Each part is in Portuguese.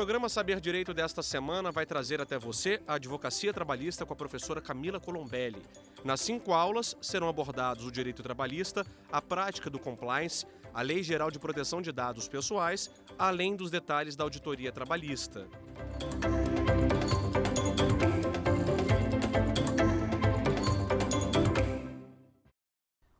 programa Saber Direito desta semana vai trazer até você a advocacia trabalhista com a professora Camila Colombelli. Nas 5 aulas serão abordados o direito trabalhista, a prática do compliance, a Lei Geral de Proteção de Dados Pessoais, além dos detalhes da auditoria trabalhista.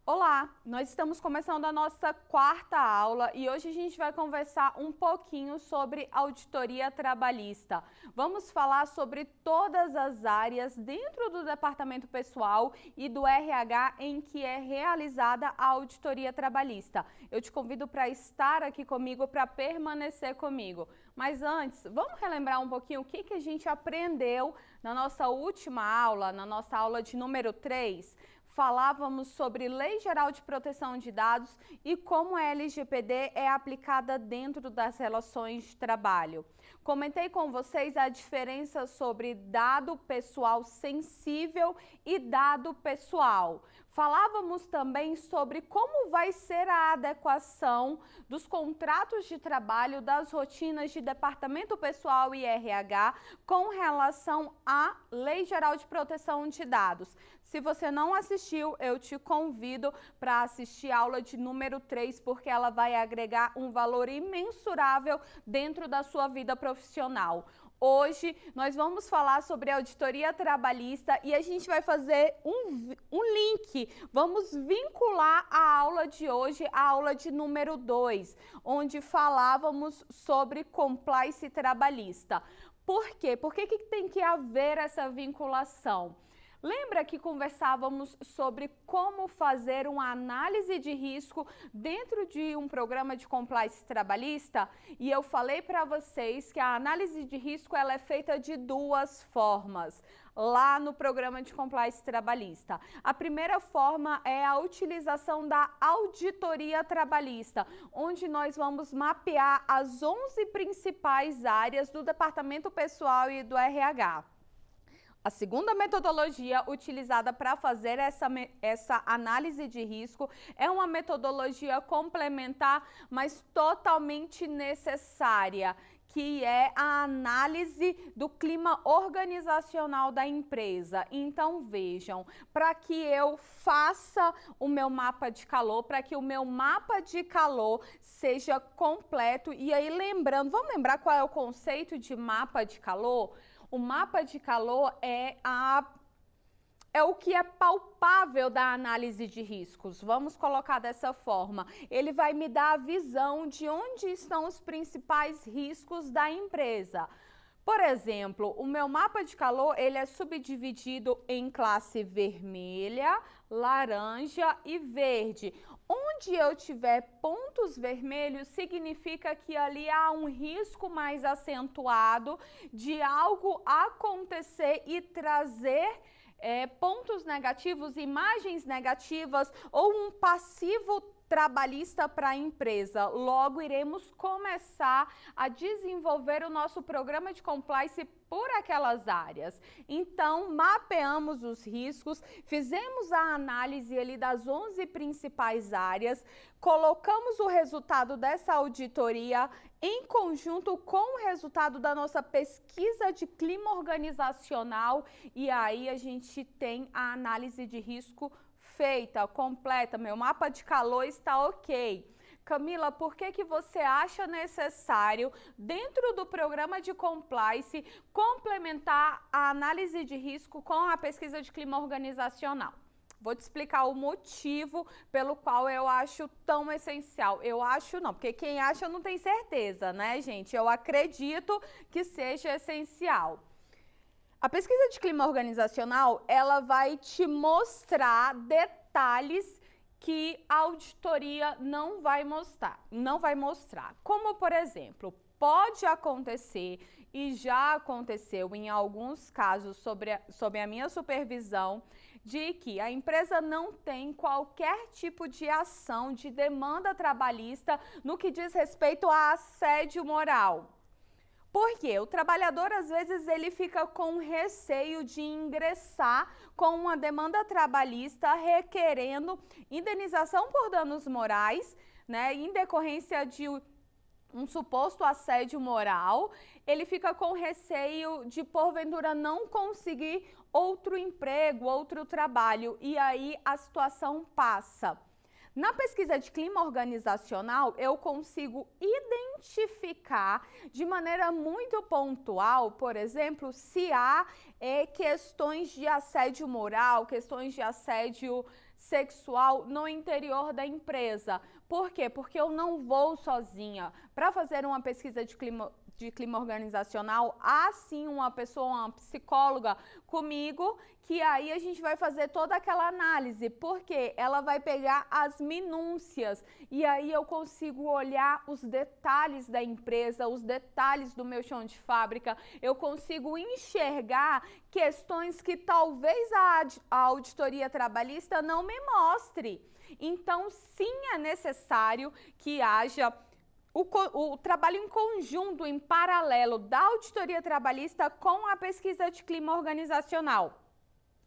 Olá, nós estamos começando a nossa 4ª aula e hoje a gente vai conversar um pouquinho sobre auditoria trabalhista. Vamos falar sobre todas as áreas dentro do departamento pessoal e do RH em que é realizada a auditoria trabalhista. Eu te convido para estar aqui comigo, para permanecer comigo. Mas antes, vamos relembrar um pouquinho o que a gente aprendeu na nossa última aula, na nossa aula de número 3. Falávamos sobre Lei Geral de Proteção de Dados e como a LGPD é aplicada dentro das relações de trabalho. Comentei com vocês a diferença sobre dado pessoal sensível e dado pessoal. Falávamos também sobre como vai ser a adequação dos contratos de trabalho das rotinas de Departamento Pessoal e RH com relação à Lei Geral de Proteção de Dados. Se você não assistiu, eu te convido para assistir a aula de número 3, porque ela vai agregar um valor imensurável dentro da sua vida profissional. Hoje nós vamos falar sobre auditoria trabalhista e a gente vai fazer um link. Vamos vincular a aula de hoje à aula de número 2, onde falávamos sobre compliance trabalhista. Por quê? Por que tem que haver essa vinculação? Lembra que conversávamos sobre como fazer uma análise de risco dentro de um programa de compliance trabalhista? E eu falei para vocês que a análise de risco ela é feita de 2 formas lá no programa de compliance trabalhista. A primeira forma é a utilização da auditoria trabalhista, onde nós vamos mapear as 11 principais áreas do Departamento Pessoal e do RH. A segunda metodologia utilizada para fazer essa análise de risco é uma metodologia complementar, mas totalmente necessária, que é a análise do clima organizacional da empresa. Então, vejam, para que eu faça o meu mapa de calor, para que o meu mapa de calor seja completo, e aí lembrando, vamos lembrar qual é o conceito de mapa de calor? O mapa de calor é o que é palpável da análise de riscos. Vamos colocar dessa forma. Ele vai me dar a visão de onde estão os principais riscos da empresa. Por exemplo, o meu mapa de calor ele é subdividido em classe vermelha, laranja e verde. Onde eu tiver pontos vermelhos, significa que ali há um risco mais acentuado de algo acontecer e trazer pontos negativos, imagens negativas ou um passivo trabalhista para a empresa. Logo, iremos começar a desenvolver o nosso programa de compliance por aquelas áreas. Então, mapeamos os riscos, fizemos a análise ali das 11 principais áreas, colocamos o resultado dessa auditoria em conjunto com o resultado da nossa pesquisa de clima organizacional e aí a gente tem a análise de risco feita, completa, meu mapa de calor está ok. Camila, por que você acha necessário, dentro do programa de compliance, complementar a análise de risco com a pesquisa de clima organizacional? Vou te explicar o motivo pelo qual eu acho tão essencial. Eu acho não, porque quem acha não tem certeza, né, gente? Eu acredito que seja essencial. A pesquisa de clima organizacional, ela vai te mostrar detalhes que a auditoria não vai mostrar. Como, por exemplo, pode acontecer e já aconteceu em alguns casos sob a minha supervisão, de que a empresa não tem qualquer tipo de ação de demanda trabalhista no que diz respeito a assédio moral. Por quê? O trabalhador, às vezes, ele fica com receio de ingressar com uma demanda trabalhista requerendo indenização por danos morais, né, em decorrência de um suposto assédio moral, ele fica com receio de, porventura, não conseguir outro emprego, outro trabalho, e aí a situação passa. Na pesquisa de clima organizacional, eu consigo identificar de maneira muito pontual, por exemplo, se há questões de assédio moral, questões de assédio sexual no interior da empresa. Por quê? Porque eu não vou sozinha. Para fazer uma pesquisa de clima organizacional, há sim uma pessoa, uma psicóloga comigo, que aí a gente vai fazer toda aquela análise, porque ela vai pegar as minúcias e aí eu consigo olhar os detalhes da empresa, os detalhes do meu chão de fábrica, eu consigo enxergar questões que talvez a auditoria trabalhista não me mostre. Então, sim, é necessário que haja o trabalho em conjunto, em paralelo, da auditoria trabalhista com a pesquisa de clima organizacional.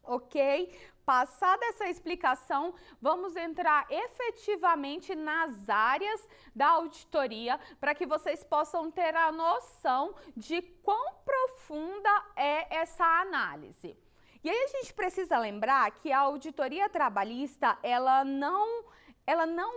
Ok? Passada essa explicação, vamos entrar efetivamente nas áreas da auditoria para que vocês possam ter a noção de quão profunda é essa análise. E aí a gente precisa lembrar que a auditoria trabalhista, ela não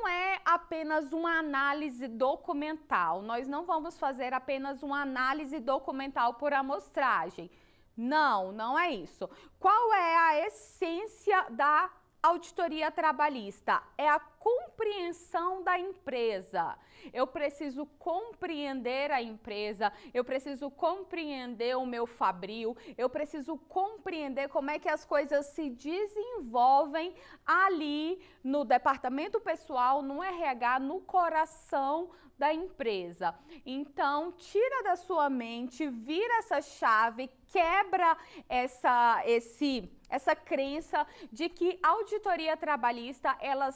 é apenas uma análise documental. Nós não vamos fazer apenas uma análise documental por amostragem. Não é isso. Qual é a essência da auditoria trabalhista? É a compreensão da empresa. Eu preciso compreender a empresa, eu preciso compreender o meu fabril, eu preciso compreender como é que as coisas se desenvolvem ali no departamento pessoal, no RH, no coração da empresa. Então, tira da sua mente, vira essa chave, quebra essa crença de que a auditoria trabalhista, ela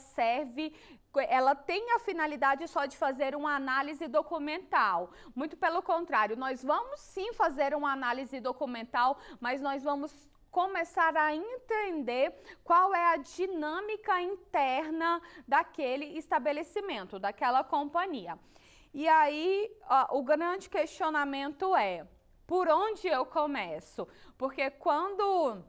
tem a finalidade só de fazer uma análise documental. Muito pelo contrário, nós vamos sim fazer uma análise documental, mas nós vamos começar a entender qual é a dinâmica interna daquele estabelecimento, daquela companhia. E aí, o grande questionamento é, por onde eu começo? Porque quando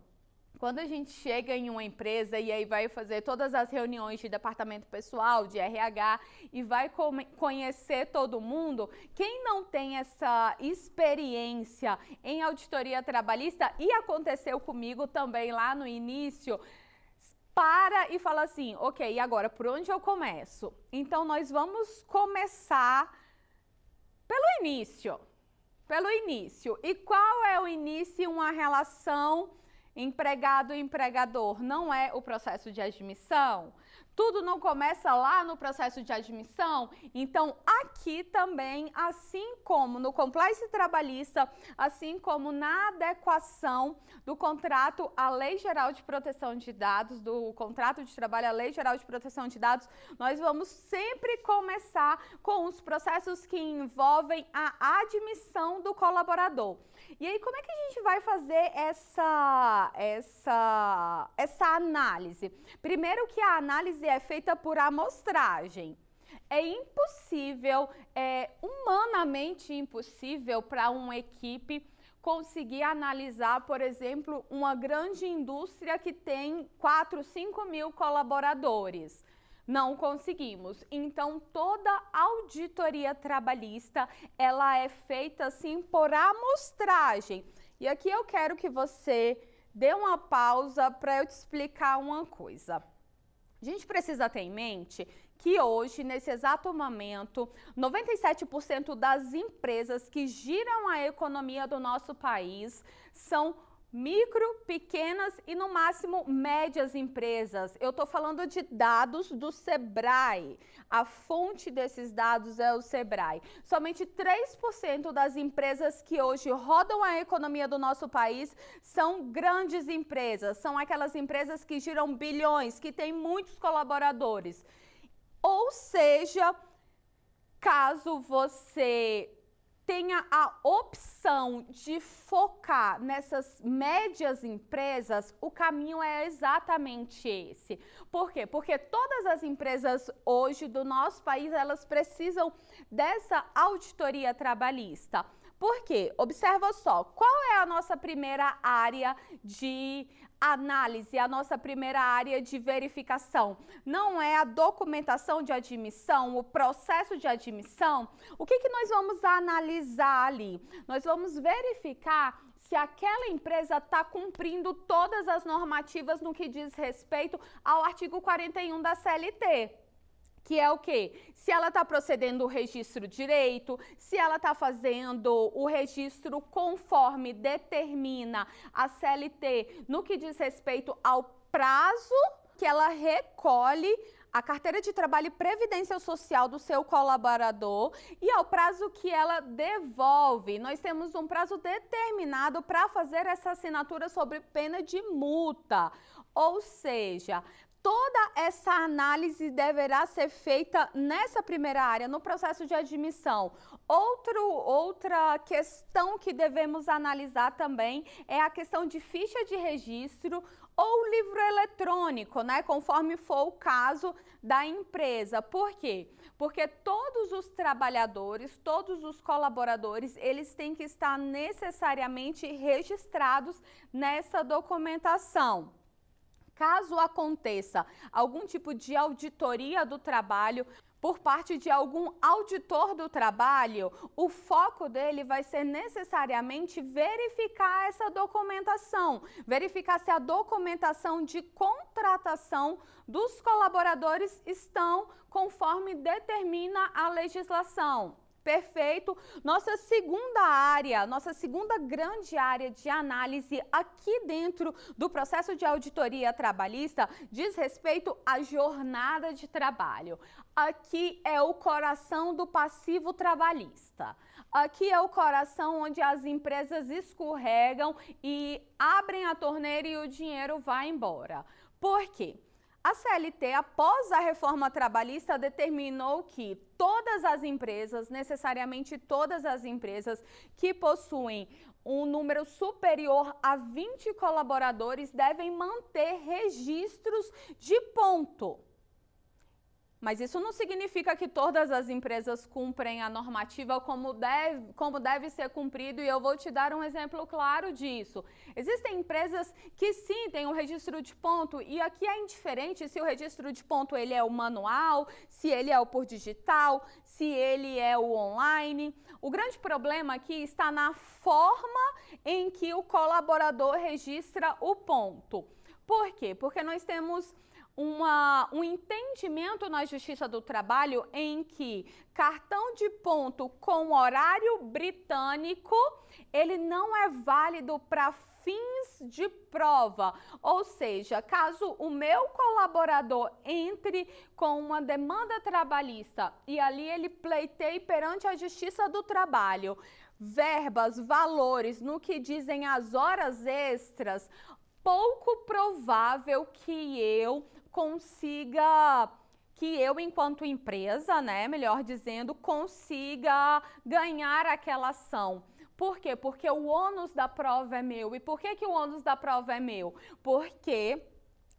a gente chega em uma empresa e aí vai fazer todas as reuniões de departamento pessoal, de RH, e vai conhecer todo mundo, quem não tem essa experiência em auditoria trabalhista, e aconteceu comigo também lá no início, para e fala assim, ok, e agora, por onde eu começo? Então, nós vamos começar pelo início. E qual é o início? Uma relação empregado-empregador. Não é o processo de admissão? Tudo não começa lá no processo de admissão? Então, aqui também, assim como no compliance trabalhista, assim como na adequação do contrato à Lei Geral de Proteção de Dados, do contrato de trabalho à Lei Geral de Proteção de Dados, nós vamos sempre começar com os processos que envolvem a admissão do colaborador. E aí, como é que a gente vai fazer essa análise? Primeiro que a análise é feita por amostragem. É impossível, humanamente impossível para uma equipe conseguir analisar, por exemplo, uma grande indústria que tem 4, 5 mil colaboradores. Não conseguimos. Então, toda auditoria trabalhista, ela é feita assim por amostragem. E aqui eu quero que você dê uma pausa para eu te explicar uma coisa. A gente precisa ter em mente que hoje, nesse exato momento, 97% das empresas que giram a economia do nosso país são micro, pequenas e, no máximo, médias empresas. Eu estou falando de dados do Sebrae. A fonte desses dados é o Sebrae. Somente 3% das empresas que hoje rodam a economia do nosso país são grandes empresas. São aquelas empresas que giram bilhões, que têm muitos colaboradores. Ou seja, caso você tenha a opção de focar nessas médias empresas, o caminho é exatamente esse. Por quê? Porque todas as empresas hoje do nosso país, elas precisam dessa auditoria trabalhista. Por quê? Observa só, qual é a nossa primeira área de análise, a nossa primeira área de verificação? Não é a documentação de admissão, o processo de admissão? O que nós vamos analisar ali? Nós vamos verificar se aquela empresa está cumprindo todas as normativas no que diz respeito ao artigo 41 da CLT. Que é o quê? Se ela está procedendo o registro direito, se ela está fazendo o registro conforme determina a CLT no que diz respeito ao prazo que ela recolhe a carteira de trabalho e previdência social do seu colaborador e ao prazo que ela devolve. Nós temos um prazo determinado para fazer essa assinatura sob pena de multa. Ou seja, toda essa análise deverá ser feita nessa primeira área, no processo de admissão. Outra questão que devemos analisar também é a questão de ficha de registro ou livro eletrônico, né? Conforme for o caso da empresa. Por quê? Porque todos os trabalhadores, todos os colaboradores, eles têm que estar necessariamente registrados nessa documentação. Caso aconteça algum tipo de auditoria do trabalho por parte de algum auditor do trabalho, o foco dele vai ser necessariamente verificar essa documentação, verificar se a documentação de contratação dos colaboradores estão conforme determina a legislação. Perfeito. Nossa segunda grande área de análise aqui dentro do processo de auditoria trabalhista diz respeito à jornada de trabalho. Aqui é o coração do passivo trabalhista. Aqui é o coração onde as empresas escorregam e abrem a torneira e o dinheiro vai embora. Por quê? A CLT, após a reforma trabalhista, determinou que todas as empresas, necessariamente todas as empresas que possuem um número superior a 20 colaboradores devem manter registros de ponto. Mas isso não significa que todas as empresas cumprem a normativa como deve ser cumprido, e eu vou te dar um exemplo claro disso. Existem empresas que sim, têm um registro de ponto, e aqui é indiferente se o registro de ponto ele é o manual, se ele é o por digital, se ele é o online. O grande problema aqui está na forma em que o colaborador registra o ponto. Por quê? Porque nós temos um entendimento na Justiça do Trabalho em que cartão de ponto com horário britânico, ele não é válido para fins de prova. Ou seja, caso o meu colaborador entre com uma demanda trabalhista e ali ele pleiteie perante a Justiça do Trabalho verbas, valores no que dizem as horas extras, pouco provável que eu enquanto empresa, né, melhor dizendo, consiga ganhar aquela ação. Por quê? Porque o ônus da prova é meu. E por que o ônus da prova é meu? Porque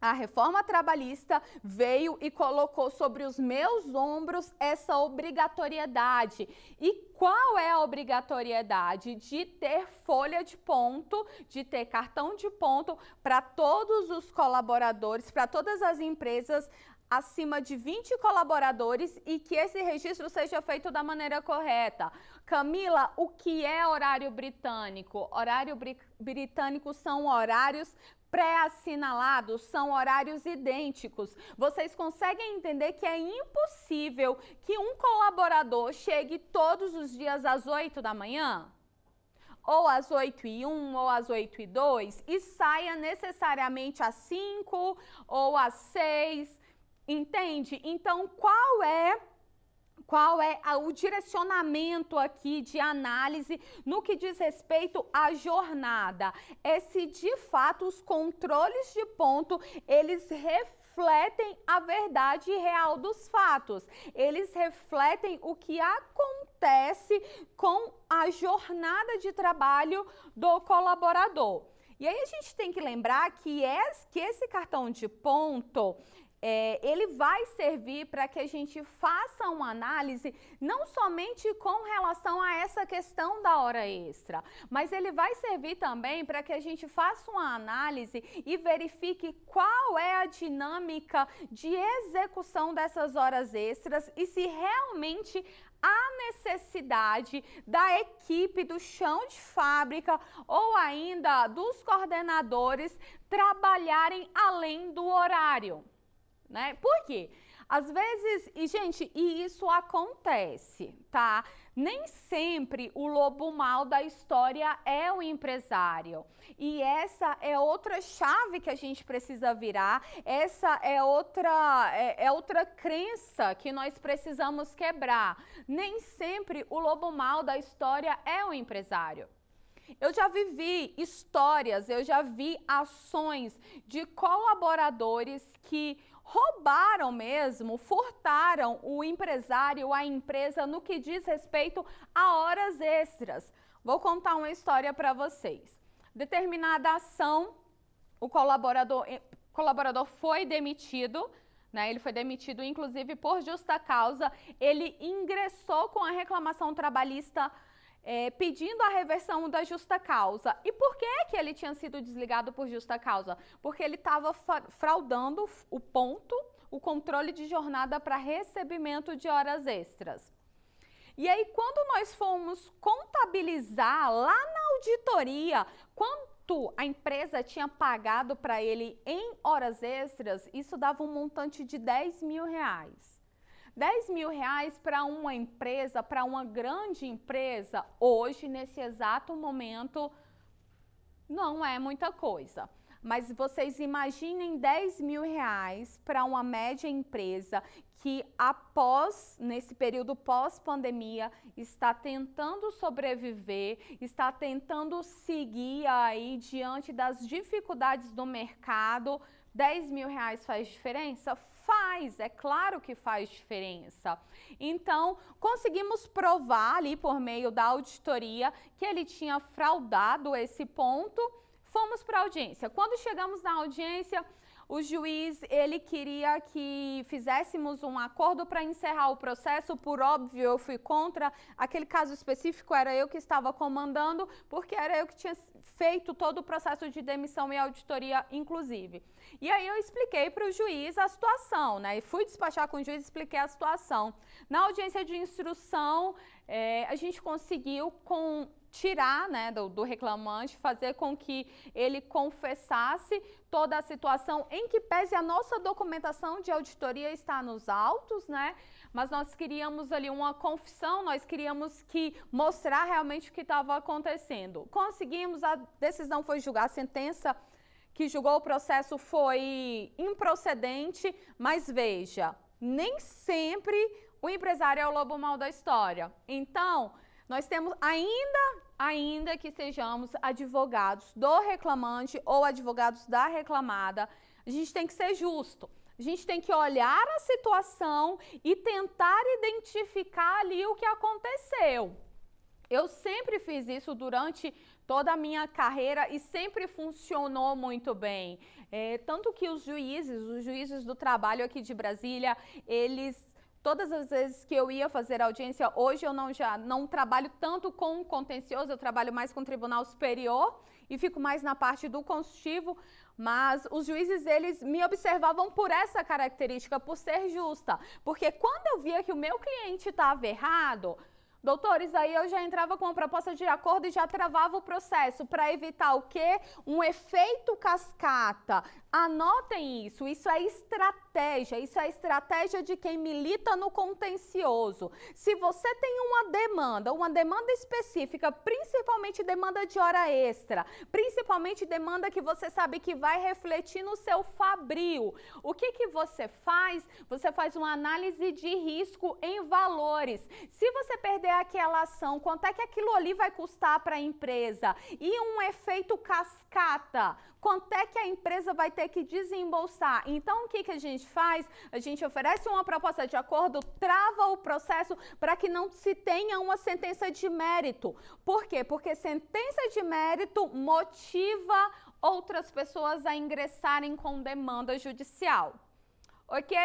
a reforma trabalhista veio e colocou sobre os meus ombros essa obrigatoriedade. E qual é a obrigatoriedade? De ter folha de ponto, de ter cartão de ponto para todos os colaboradores, para todas as empresas acima de 20 colaboradores, e que esse registro seja feito da maneira correta. Camila, o que é horário britânico? Horário britânico são horários pré-assinalados, são horários idênticos. Vocês conseguem entender que é impossível que um colaborador chegue todos os dias às 8 da manhã? Ou às 8h01, ou às 8h02, e saia necessariamente às 5 ou às 6, entende? Então, qual é o direcionamento aqui de análise no que diz respeito à jornada? É se de fato os controles de ponto, eles refletem a verdade real dos fatos, eles refletem o que acontece acontece com a jornada de trabalho do colaborador. E aí a gente tem que lembrar que esse cartão de ponto, ele vai servir para que a gente faça uma análise não somente com relação a essa questão da hora extra, mas ele vai servir também para que a gente faça uma análise e verifique qual é a dinâmica de execução dessas horas extras e se realmente há necessidade da equipe do chão de fábrica ou ainda dos coordenadores trabalharem além do horário. Né? Por quê? Às vezes, e isso acontece, tá? Nem sempre o lobo mau da história é o empresário. E essa é outra chave que a gente precisa virar, essa é outra crença que nós precisamos quebrar. Nem sempre o lobo mau da história é o empresário. Eu já vivi histórias, eu já vi ações de colaboradores que roubaram mesmo, furtaram o empresário, a empresa no que diz respeito a horas extras. Vou contar uma história para vocês. Determinada ação, o colaborador foi demitido, né? Ele foi demitido inclusive por justa causa, ele ingressou com a reclamação trabalhista pedindo a reversão da justa causa. E por que ele tinha sido desligado por justa causa? Porque ele estava fraudando o controle de jornada para recebimento de horas extras. E aí, quando nós fomos contabilizar lá na auditoria quanto a empresa tinha pagado para ele em horas extras, isso dava um montante de R$10.000. R$10.000 para uma empresa, para uma grande empresa, hoje, nesse exato momento, não é muita coisa. Mas vocês imaginem R$10.000 para uma média empresa que nesse período pós-pandemia, está tentando sobreviver, está tentando seguir aí diante das dificuldades do mercado. R$10.000 faz diferença? Faz, é claro que faz diferença. Então, conseguimos provar ali por meio da auditoria que ele tinha fraudado esse ponto. Fomos para a audiência. Quando chegamos na audiência, o juiz, ele queria que fizéssemos um acordo para encerrar o processo. Por óbvio, eu fui contra. Aquele caso específico era eu que estava comandando, porque era eu que tinha feito todo o processo de demissão e auditoria, inclusive. E aí eu expliquei para o juiz a situação, né? E fui despachar com o juiz e expliquei a situação. Na audiência de instrução, a gente conseguiu tirar, né, do reclamante, fazer com que ele confessasse toda a situação, em que pese a nossa documentação de auditoria está nos autos, né? Mas nós queríamos ali uma confissão, nós queríamos mostrar realmente o que estava acontecendo. Conseguimos, a decisão foi julgar, a sentença que julgou o processo foi improcedente, mas veja, nem sempre o empresário é o lobo mau da história. Então, nós temos, ainda que sejamos advogados do reclamante ou advogados da reclamada, a gente tem que ser justo. A gente tem que olhar a situação e tentar identificar ali o que aconteceu. Eu sempre fiz isso durante toda a minha carreira e sempre funcionou muito bem. Tanto que os juízes do trabalho aqui de Brasília, todas as vezes que eu ia fazer audiência, hoje eu não trabalho tanto com contencioso, eu trabalho mais com o Tribunal Superior e fico mais na parte do consultivo, mas os juízes, eles me observavam por essa característica, por ser justa. Porque quando eu via que o meu cliente estava errado, doutores, aí eu já entrava com uma proposta de acordo e já travava o processo para evitar o quê? Um efeito cascata. Anotem isso é estratégia de quem milita no contencioso. Se você tem uma demanda específica, principalmente demanda de hora extra, principalmente demanda que você sabe que vai refletir no seu fabril, o que você faz? Você faz uma análise de risco em valores. Se você perder aquela ação, quanto é que aquilo ali vai custar para a empresa? E um efeito cascata, quanto é que a empresa vai ter que desembolsar? Então, o que a gente faz? A gente oferece uma proposta de acordo, trava o processo para que não se tenha uma sentença de mérito. Por quê? Porque sentença de mérito motiva outras pessoas a ingressarem com demanda judicial. Ok?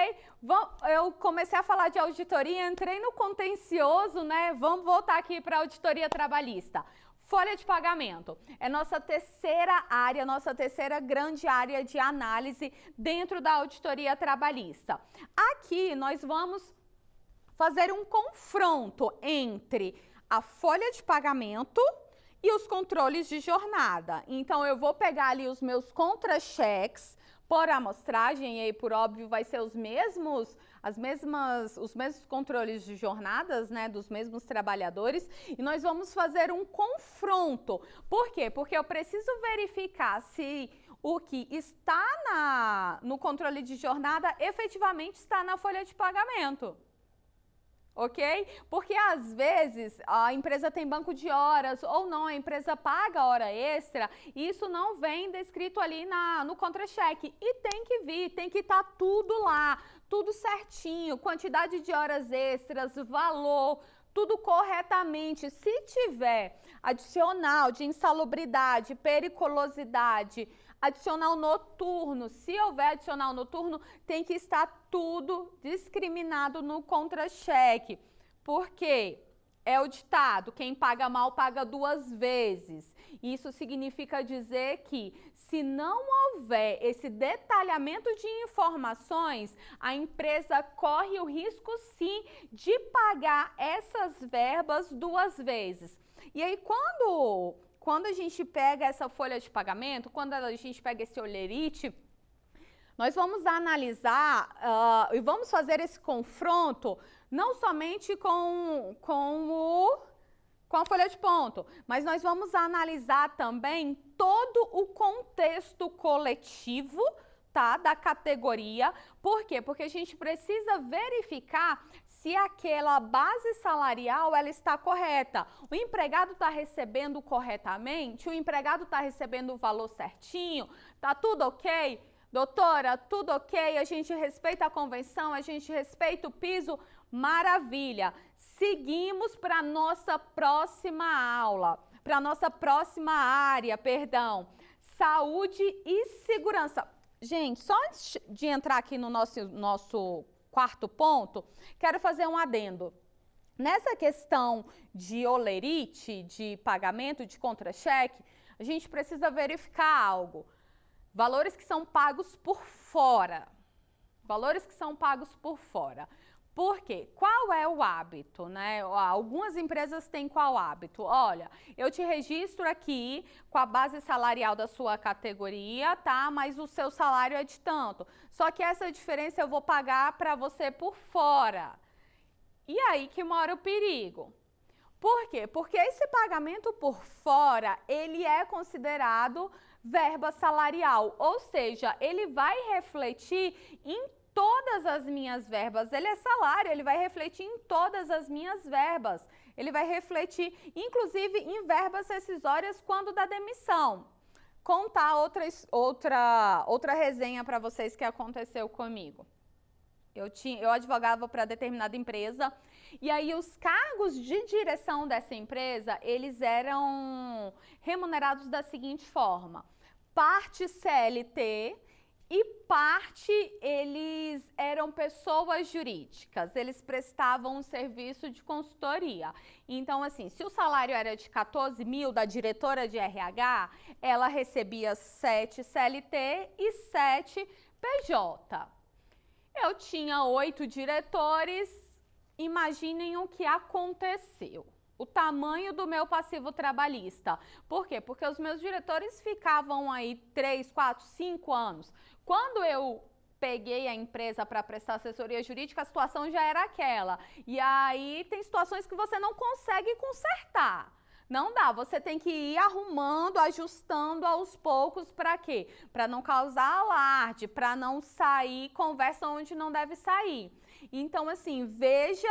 Eu comecei a falar de auditoria, entrei no contencioso, né? Vamos voltar aqui para a auditoria trabalhista. Folha de pagamento é nossa terceira área, nossa terceira grande área de análise dentro da auditoria trabalhista. Aqui nós vamos fazer um confronto entre a folha de pagamento e os controles de jornada. Então eu vou pegar ali os meus contra-cheques por amostragem, e aí por óbvio vai ser os mesmos controles de jornadas, né, dos mesmos trabalhadores, e nós vamos fazer um confronto. Por quê? Porque eu preciso verificar se o que está no controle de jornada efetivamente está na folha de pagamento. Ok? Porque às vezes a empresa tem banco de horas ou não, a empresa paga hora extra e isso não vem descrito ali no contra-cheque. E tem que vir, tem que estar tudo lá, tudo certinho, quantidade de horas extras, valor, tudo corretamente. Se tiver adicional de insalubridade, periculosidade, adicional noturno, se houver adicional noturno, tem que estar tudo discriminado no contra-cheque. Porque é o ditado, quem paga mal paga duas vezes. Isso significa dizer que se não houver esse detalhamento de informações, a empresa corre o risco sim de pagar essas verbas duas vezes. E aí quando a gente pega essa folha de pagamento, quando a gente pega esse olerite, nós vamos analisar e vamos fazer esse confronto não somente com a folha de ponto, mas nós vamos analisar também todo o contexto coletivo, tá, da categoria. Por quê? Porque a gente precisa verificar se aquela base salarial ela está correta. O empregado está recebendo corretamente? O empregado está recebendo o valor certinho? Tá tudo ok? Doutora, tudo ok? A gente respeita a convenção? A gente respeita o piso? Maravilha! Seguimos para a nossa próxima aula, para a nossa próxima área, perdão. Saúde e segurança. Gente, só antes de entrar aqui no nosso quarto ponto, quero fazer um adendo. Nessa questão de olerite, de pagamento de contra-cheque, a gente precisa verificar algo. Valores que são pagos por fora. Valores que são pagos por fora. Por quê? Qual é o hábito, né? Algumas empresas têm qual hábito? Olha, eu te registro aqui com a base salarial da sua categoria, tá? Mas o seu salário é de tanto. Só que essa diferença eu vou pagar para você por fora. E aí que mora o perigo. Por quê? Porque esse pagamento por fora, ele é considerado verba salarial, ou seja, ele vai refletir em todas as minhas verbas. Ele é salário, ele vai refletir em todas as minhas verbas. Ele vai refletir, inclusive, em verbas rescisórias quando da demissão. Contar outra resenha para vocês que aconteceu comigo. Eu advogava para determinada empresa e aí os cargos de direção dessa empresa, eles eram remunerados da seguinte forma: parte CLT e parte eles eram pessoas jurídicas, eles prestavam um serviço de consultoria. Então, assim, se o salário era de 14 mil da diretora de RH, ela recebia 7 CLT e 7 PJ. Eu tinha 8 diretores, imaginem o que aconteceu. O tamanho do meu passivo trabalhista. Por quê? Porque os meus diretores ficavam aí 3, 4, 5 anos. Quando eu peguei a empresa para prestar assessoria jurídica, a situação já era aquela. E aí tem situações que você não consegue consertar. Não dá, você tem que ir arrumando, ajustando aos poucos. Para quê? Para não causar alarde, para não sair conversa onde não deve sair. Então, assim, veja.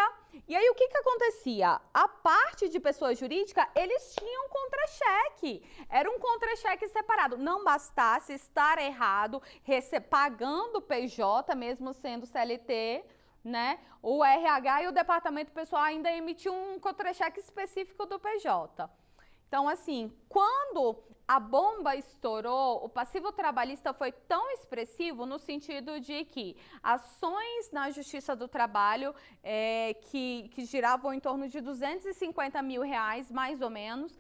E aí, o que acontecia? A parte de pessoa jurídica, eles tinham contra-cheque. Era um contra-cheque separado. Não bastasse estar errado, pagando PJ, mesmo sendo CLT, né? O RH e o departamento pessoal ainda emitiu um contra-cheque específico do PJ. Então, assim, quando a bomba estourou, o passivo trabalhista foi tão expressivo no sentido de que ações na Justiça do Trabalho que giravam em torno de R$250 mil, mais ou menos,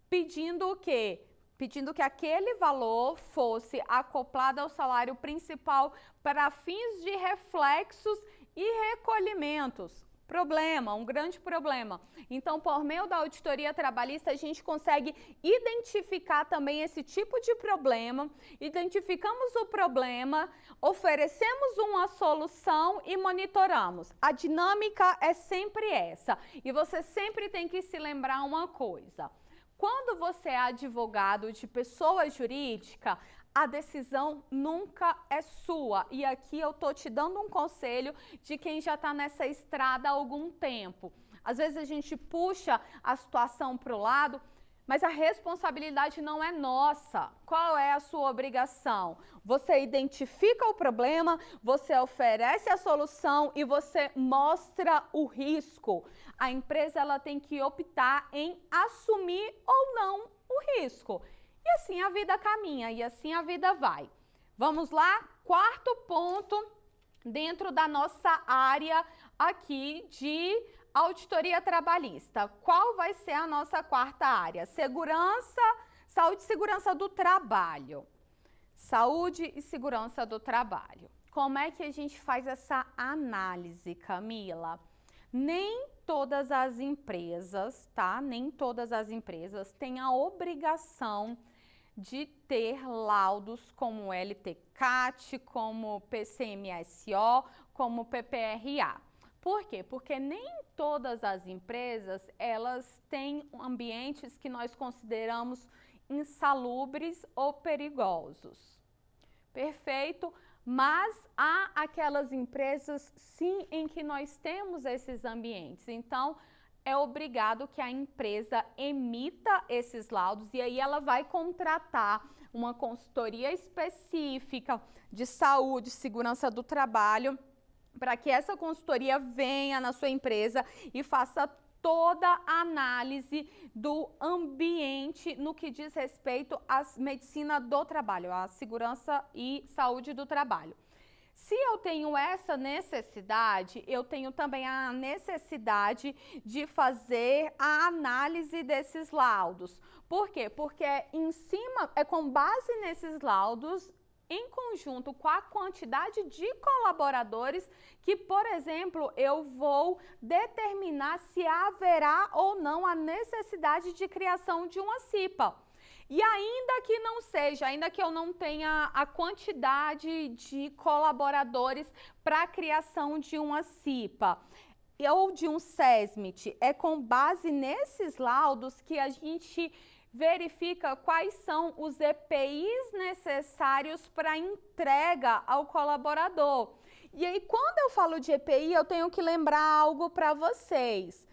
pedindo o quê? Pedindo que aquele valor fosse acoplado ao salário principal para fins de reflexos e recolhimentos. Problema, um grande problema. Então, por meio da auditoria trabalhista, a gente consegue identificar também esse tipo de problema, identificamos o problema, oferecemos uma solução e monitoramos. A dinâmica é sempre essa. E você sempre tem que se lembrar uma coisa. Quando você é advogado de pessoa jurídica, a decisão nunca é sua. E aqui eu tô te dando um conselho de quem já está nessa estrada há algum tempo. Às vezes a gente puxa a situação para o lado, mas a responsabilidade não é nossa. Qual é a sua obrigação? Você identifica o problema, você oferece a solução e você mostra o risco. A empresa ela tem que optar em assumir ou não o risco. E assim a vida caminha, e assim a vida vai. Vamos lá? Quarto ponto dentro da nossa área aqui de auditoria trabalhista. Qual vai ser a nossa quarta área? Segurança, saúde e segurança do trabalho. Saúde e segurança do trabalho. Como é que a gente faz essa análise, Camila? Nem todas as empresas, tá? Nem todas as empresas têm a obrigação de ter laudos como LTCAT, como PCMSO, como PPRA. Por quê? Porque nem todas as empresas, elas têm ambientes que nós consideramos insalubres ou perigosos. Perfeito? Mas há aquelas empresas, sim, em que nós temos esses ambientes. Então, é obrigado que a empresa emita esses laudos e aí ela vai contratar uma consultoria específica de saúde, segurança do trabalho, para que essa consultoria venha na sua empresa e faça toda a análise do ambiente no que diz respeito à medicina do trabalho, à segurança e saúde do trabalho. Se eu tenho essa necessidade, eu tenho também a necessidade de fazer a análise desses laudos. Por quê? Porque com base nesses laudos, em conjunto com a quantidade de colaboradores, que, por exemplo, eu vou determinar se haverá ou não a necessidade de criação de uma CIPA. E ainda que não seja, ainda que eu não tenha a quantidade de colaboradores para a criação de uma CIPA ou de um SESMIT, é com base nesses laudos que a gente verifica quais são os EPIs necessários para entrega ao colaborador. E aí, quando eu falo de EPI, eu tenho que lembrar algo para vocês.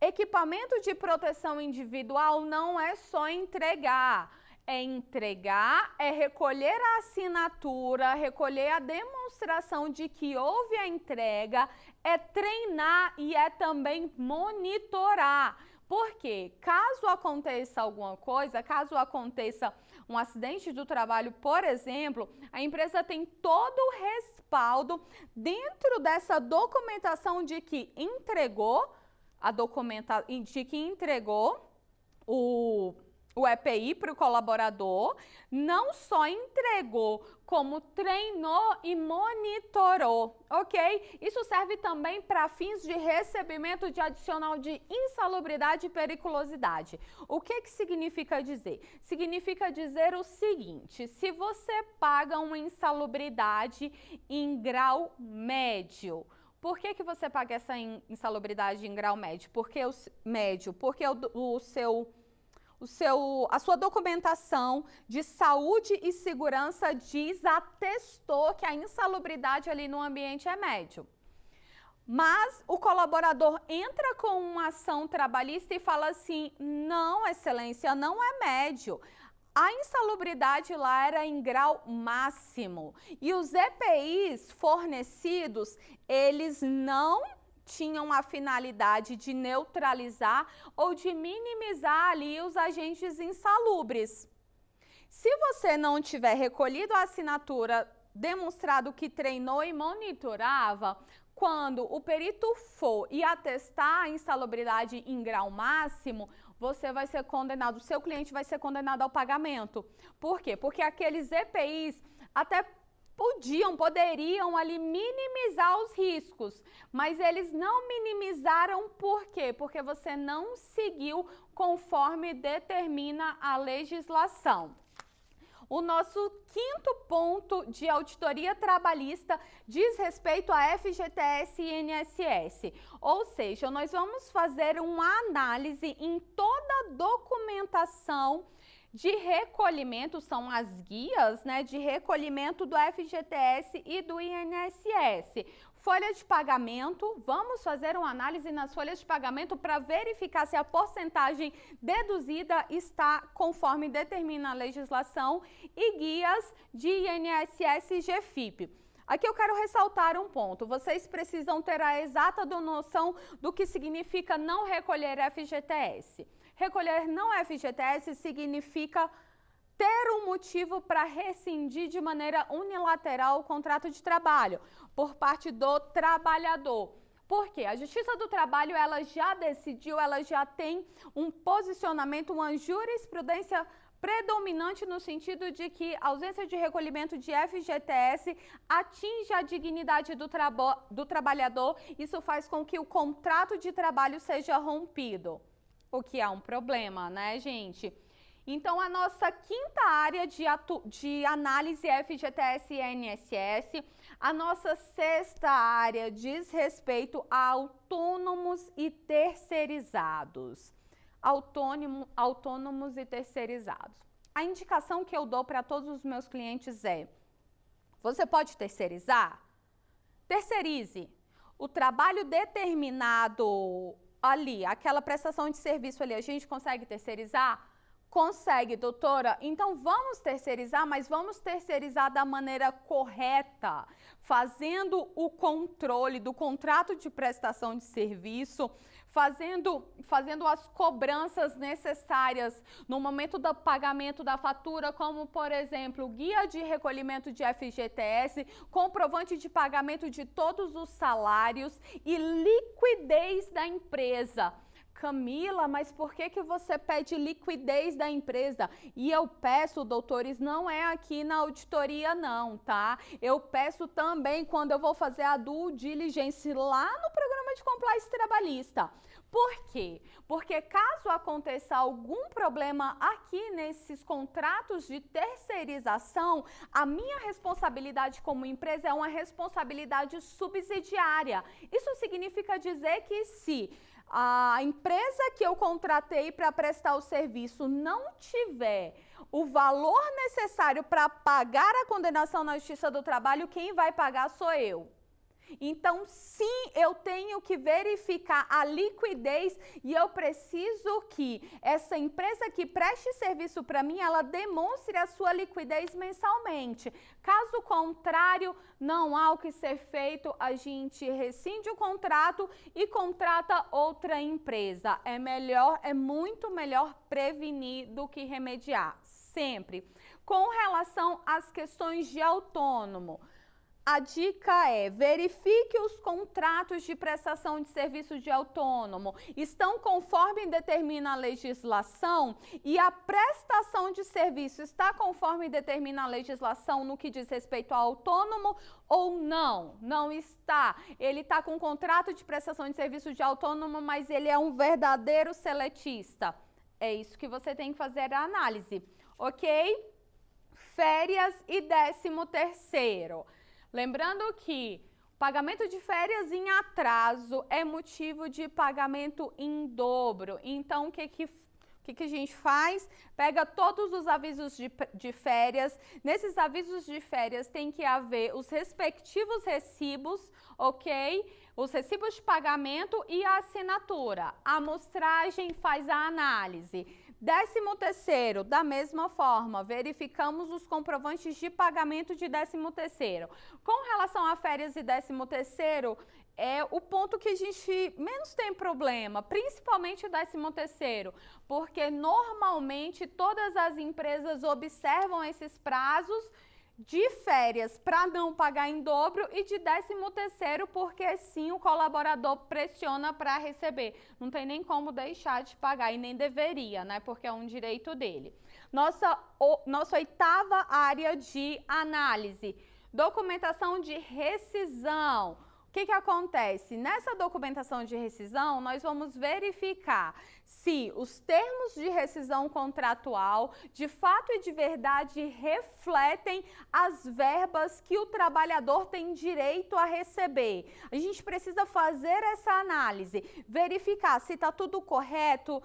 Equipamento de proteção individual não é só entregar, é recolher a assinatura, recolher a demonstração de que houve a entrega, é treinar e é também monitorar. Porque caso aconteça alguma coisa, caso aconteça um acidente do trabalho, por exemplo, a empresa tem todo o respaldo dentro dessa documentação de que entregou o EPI para o colaborador, não só entregou, como treinou e monitorou, ok? Isso serve também para fins de recebimento de adicional de insalubridade e periculosidade. O que significa dizer? Significa dizer o seguinte: se você paga uma insalubridade em grau médio, por que você paga essa insalubridade em grau médio? Porque a sua documentação de saúde e segurança atestou que a insalubridade ali no ambiente é médio. Mas o colaborador entra com uma ação trabalhista e fala assim, não, excelência, não é médio. A insalubridade lá era em grau máximo e os EPIs fornecidos, eles não tinham a finalidade de neutralizar ou de minimizar ali os agentes insalubres. Se você não tiver recolhido a assinatura, demonstrado que treinou e monitorava, quando o perito for e atestar a insalubridade em grau máximo, você vai ser condenado, o seu cliente vai ser condenado ao pagamento. Por quê? Porque aqueles EPIs até poderiam ali minimizar os riscos, mas eles não minimizaram por quê? Porque você não seguiu conforme determina a legislação. O nosso quinto ponto de auditoria trabalhista diz respeito a FGTS e INSS, ou seja, nós vamos fazer uma análise em toda a documentação de recolhimento, são as guias, né, de recolhimento do FGTS e do INSS. Folha de pagamento, vamos fazer uma análise nas folhas de pagamento para verificar se a porcentagem deduzida está conforme determina a legislação e guias de INSS e GFIP. Aqui eu quero ressaltar um ponto, vocês precisam ter a exata noção do que significa não recolher FGTS. Recolher não FGTS significa ter um motivo para rescindir de maneira unilateral o contrato de trabalho por parte do trabalhador. Por quê? A Justiça do Trabalho, ela já decidiu, ela já tem um posicionamento, uma jurisprudência predominante no sentido de que a ausência de recolhimento de FGTS atinge a dignidade do trabalhador. Isso faz com que o contrato de trabalho seja rompido, o que é um problema, né, gente? Então, a nossa quinta área de análise é FGTS e INSS. A nossa sexta área diz respeito a autônomos e terceirizados. Autônomos e terceirizados. A indicação que eu dou para todos os meus clientes é: você pode terceirizar? Terceirize. O trabalho determinado ali, aquela prestação de serviço ali, a gente consegue terceirizar? Consegue, doutora? Então vamos terceirizar, mas vamos terceirizar da maneira correta, fazendo o controle do contrato de prestação de serviço, fazendo as cobranças necessárias no momento do pagamento da fatura, como, por exemplo, guia de recolhimento de FGTS, comprovante de pagamento de todos os salários e liquidez da empresa. Camila, mas por que você pede liquidez da empresa? E eu peço, doutores, não é aqui na auditoria não, tá? Eu peço também quando eu vou fazer a due diligence lá no programa de compliance trabalhista. Por quê? Porque caso aconteça algum problema aqui nesses contratos de terceirização, a minha responsabilidade como empresa é uma responsabilidade subsidiária. Isso significa dizer que se a empresa que eu contratei para prestar o serviço não tiver o valor necessário para pagar a condenação na Justiça do Trabalho, quem vai pagar sou eu. Então, sim, eu tenho que verificar a liquidez e eu preciso que essa empresa que preste serviço para mim, ela demonstre a sua liquidez mensalmente. Caso contrário, não há o que ser feito, a gente rescinde o contrato e contrata outra empresa. É muito melhor prevenir do que remediar, sempre. Com relação às questões de autônomo, a dica é: verifique os contratos de prestação de serviço de autônomo. Estão conforme determina a legislação e a prestação de serviço está conforme determina a legislação no que diz respeito ao autônomo ou não? Não está. Ele está com contrato de prestação de serviço de autônomo, mas ele é um verdadeiro seletista. É isso que você tem que fazer a análise, ok? Férias e 13º. Lembrando que pagamento de férias em atraso é motivo de pagamento em dobro. Então, o que que a gente faz? Pega todos os avisos de férias. Nesses avisos de férias tem que haver os respectivos recibos, ok? Os recibos de pagamento e a assinatura. A amostragem faz a análise. 13º, da mesma forma, verificamos os comprovantes de pagamento de 13º. Com relação a férias e 13º, é o ponto que a gente menos tem problema, principalmente o 13º, porque normalmente todas as empresas observam esses prazos de férias para não pagar em dobro e de 13º porque sim o colaborador pressiona para receber. Não tem nem como deixar de pagar e nem deveria, né? Porque é um direito dele. Nossa 8ª área de análise, documentação de rescisão. O que acontece? Nessa documentação de rescisão, nós vamos verificar se os termos de rescisão contratual, de fato e de verdade, refletem as verbas que o trabalhador tem direito a receber. A gente precisa fazer essa análise, verificar se está tudo correto,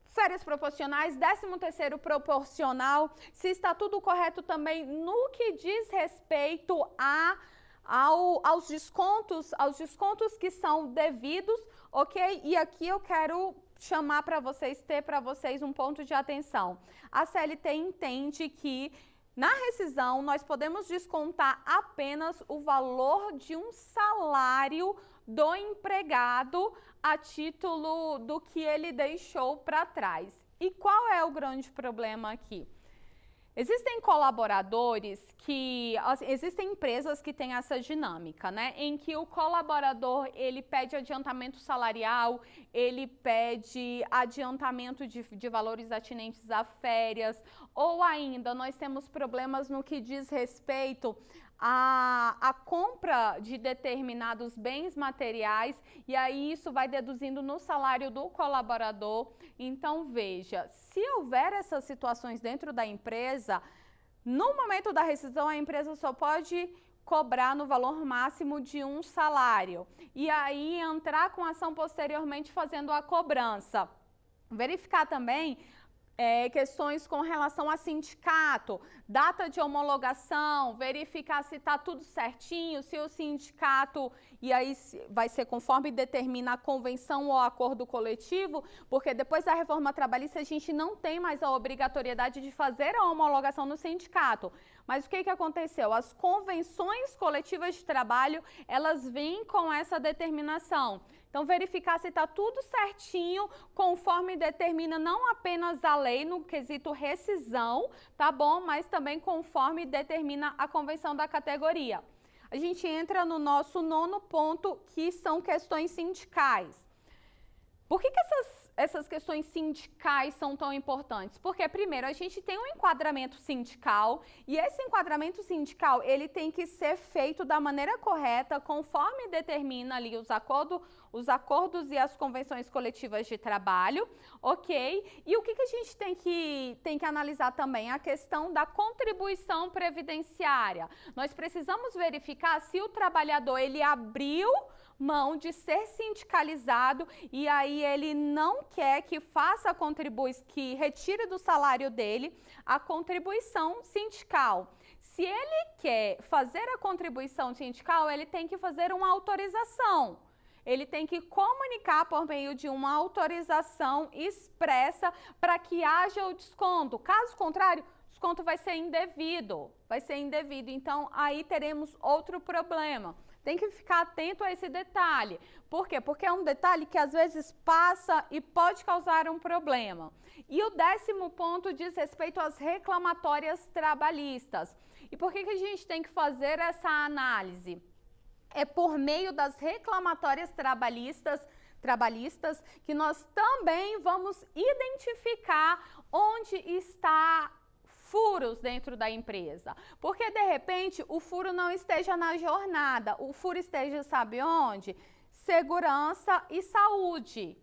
férias proporcionais, 13º proporcional, se está tudo correto também no que diz respeito aos descontos que são devidos, ok? E aqui eu quero chamar para vocês, ter para vocês um ponto de atenção. A CLT entende que na rescisão nós podemos descontar apenas o valor de um salário do empregado a título do que ele deixou para trás. E qual é o grande problema aqui? Existem existem empresas que têm essa dinâmica, né? Em que o colaborador, ele pede adiantamento salarial, ele pede adiantamento de valores atinentes a férias, ou ainda nós temos problemas no que diz respeito a compra de determinados bens materiais, e aí isso vai deduzindo no salário do colaborador. Então, veja, se houver essas situações dentro da empresa, no momento da rescisão a empresa só pode cobrar no valor máximo de um salário, e aí entrar com ação posteriormente fazendo a cobrança. Verificar também questões com relação a sindicato, data de homologação, verificar se está tudo certinho, se o sindicato, e aí vai ser conforme determina a convenção ou acordo coletivo, porque depois da reforma trabalhista a gente não tem mais a obrigatoriedade de fazer a homologação no sindicato. Mas o que aconteceu? As convenções coletivas de trabalho, elas vêm com essa determinação. Então, verificar se está tudo certinho, conforme determina não apenas a lei no quesito rescisão, tá bom? Mas também conforme determina a convenção da categoria. A gente entra no nosso 9º ponto, que são questões sindicais. Por que essas questões sindicais são tão importantes? Porque, primeiro, a gente tem um enquadramento sindical, e esse enquadramento sindical, ele tem que ser feito da maneira correta, conforme determina ali os acordos e as convenções coletivas de trabalho, ok? E o que a gente tem que analisar também? A questão da contribuição previdenciária. Nós precisamos verificar se o trabalhador, ele abriu mão de ser sindicalizado e aí ele não quer que faça que retire do salário dele a contribuição sindical. Se ele quer fazer a contribuição sindical, ele tem que fazer uma autorização. Ele tem que comunicar por meio de uma autorização expressa para que haja o desconto. Caso contrário, o desconto vai ser indevido. Então, aí teremos outro problema. Tem que ficar atento a esse detalhe. Por quê? Porque é um detalhe que às vezes passa e pode causar um problema. E o 10º ponto diz respeito às reclamatórias trabalhistas. E por que a gente tem que fazer essa análise? É por meio das reclamatórias trabalhistas que nós também vamos identificar onde está furos dentro da empresa, porque de repente o furo não esteja na jornada, o furo esteja, sabe onde? Segurança e saúde.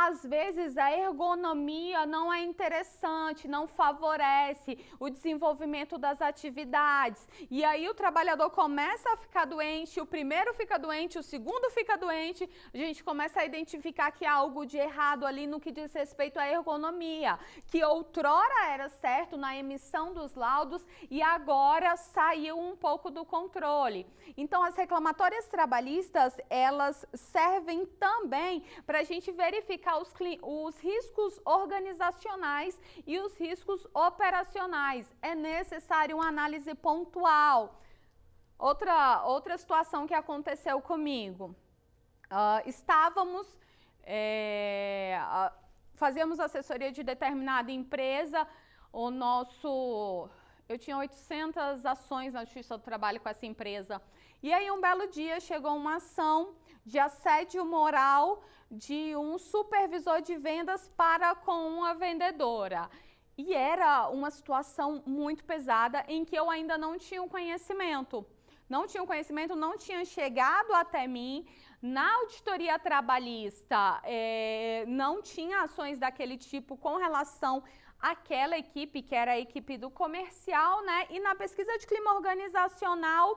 às vezes a ergonomia não é interessante, não favorece o desenvolvimento das atividades. E aí o trabalhador começa a ficar doente, o primeiro fica doente, o segundo fica doente, a gente começa a identificar que há algo de errado ali no que diz respeito à ergonomia, que outrora era certo na emissão dos laudos e agora saiu um pouco do controle. Então as reclamatórias trabalhistas, elas servem também para a gente verificar os riscos organizacionais e os riscos operacionais. É necessário uma análise pontual. Outra situação que aconteceu comigo. Fazíamos assessoria de determinada empresa, eu tinha 800 ações na Justiça do Trabalho com essa empresa. E aí um belo dia chegou uma ação de assédio moral de um supervisor de vendas para com uma vendedora. E era uma situação muito pesada em que eu ainda não tinha o conhecimento. Não tinha chegado até mim. Na auditoria trabalhista, não tinha ações daquele tipo com relação àquela equipe, que era a equipe do comercial, né? E na pesquisa de clima organizacional,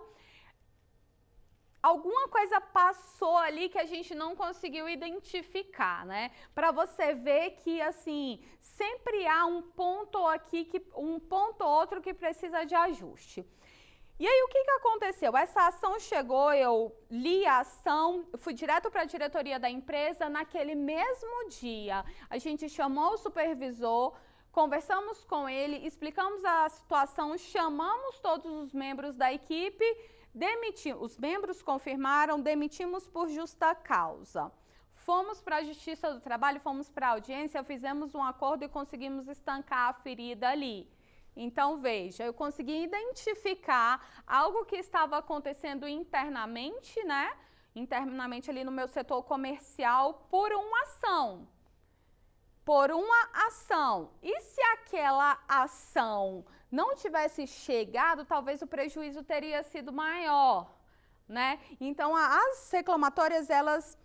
alguma coisa passou ali que a gente não conseguiu identificar, né? Para você ver que, assim, sempre há um ponto ou outro que precisa de ajuste. E aí, o que aconteceu? Essa ação chegou, eu li a ação, fui direto para a diretoria da empresa. Naquele mesmo dia, a gente chamou o supervisor, conversamos com ele, explicamos a situação, chamamos todos os membros da equipe, os membros confirmaram, demitimos por justa causa. Fomos para a Justiça do Trabalho, fomos para a audiência, fizemos um acordo e conseguimos estancar a ferida ali. Então, veja, eu consegui identificar algo que estava acontecendo internamente, né? Internamente ali no meu setor comercial por uma ação. E se aquela ação não tivesse chegado, talvez o prejuízo teria sido maior, né? Então, as reclamatórias, elas